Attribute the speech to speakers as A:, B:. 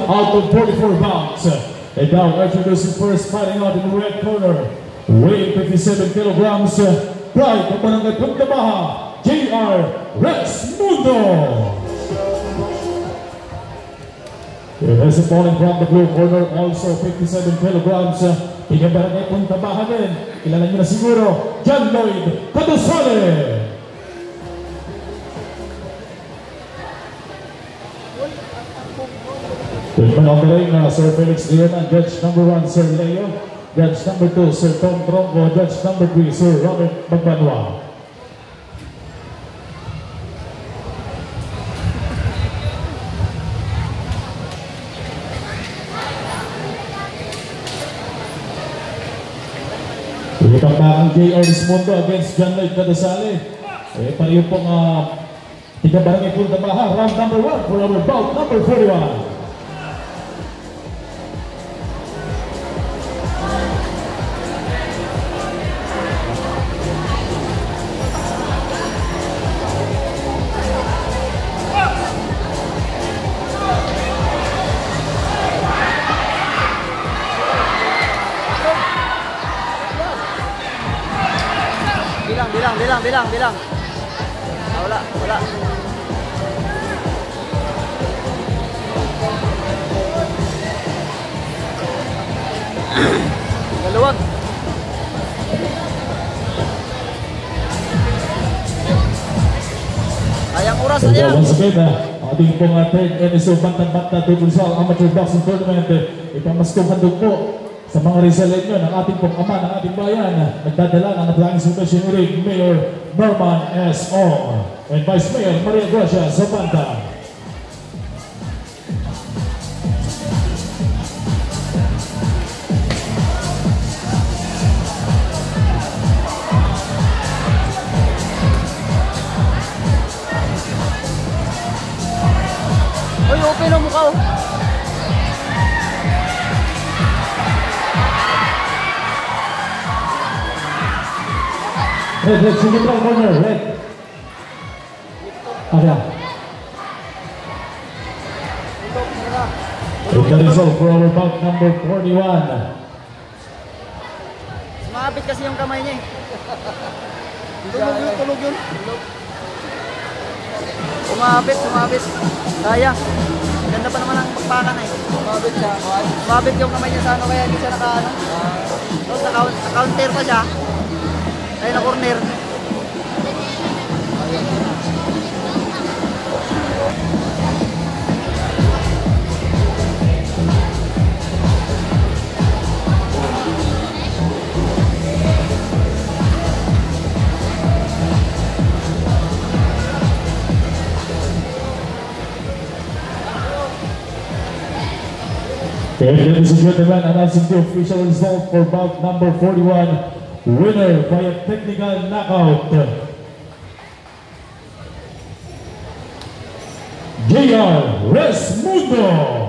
A: out of 44 pounds. And now introducing first, fighting out in the red corner, weighing 57 kilograms, pride ng Barangay Punta Baja, J.R. Resmundo. His opponent from the blue corner, also 57 kilograms, tiga Barangay Punta Baja din. Kilala niyo na siguro, John Lloyd Cadosale. Turn on the ring, Sir Felix Leona, Judge number 1, Sir Leo, Judge number 2, Sir Tom Tronco, Judge number 3, Sir Robert Magbanwa. Ipang bakang J.R. Resmundo against John Lloyd Cadosale. Pareho pong tiga Barangay Punta Baja, round number 1 for our bout number 41.
B: Bilang. Wala. Galuwag. Sayang oras ayan.
A: Once again, ating pong third episode Bantang-Banta Tubunsal Amateur Boxing Tournament. Ipamaskong handog po sa mga Rizaleño ng ating pong ama ng ating bayan. Nagdadala ng Atlantic Submission Ring, Mayor Norman S. Ong and Vice Mayor Maria Gracia Zabanta.
B: Uy, open ang mukha oh.
A: Red, sige pa corner, red. Okay. With the result for our bout number 41.
B: Sumabit kasi yung kamay niya eh. Tulog yun. Sumabit. Sayang. Ganda pa naman ang pagpakan eh. Sumabit yung kamay niya sa ano, kaya hindi siya naka-ano. Naka-counter pa siya. Ay na corner.
A: Ladies and gentlemen, announcing the official result for bout number 41. Winner by a technical knockout, J.R. Resmundo.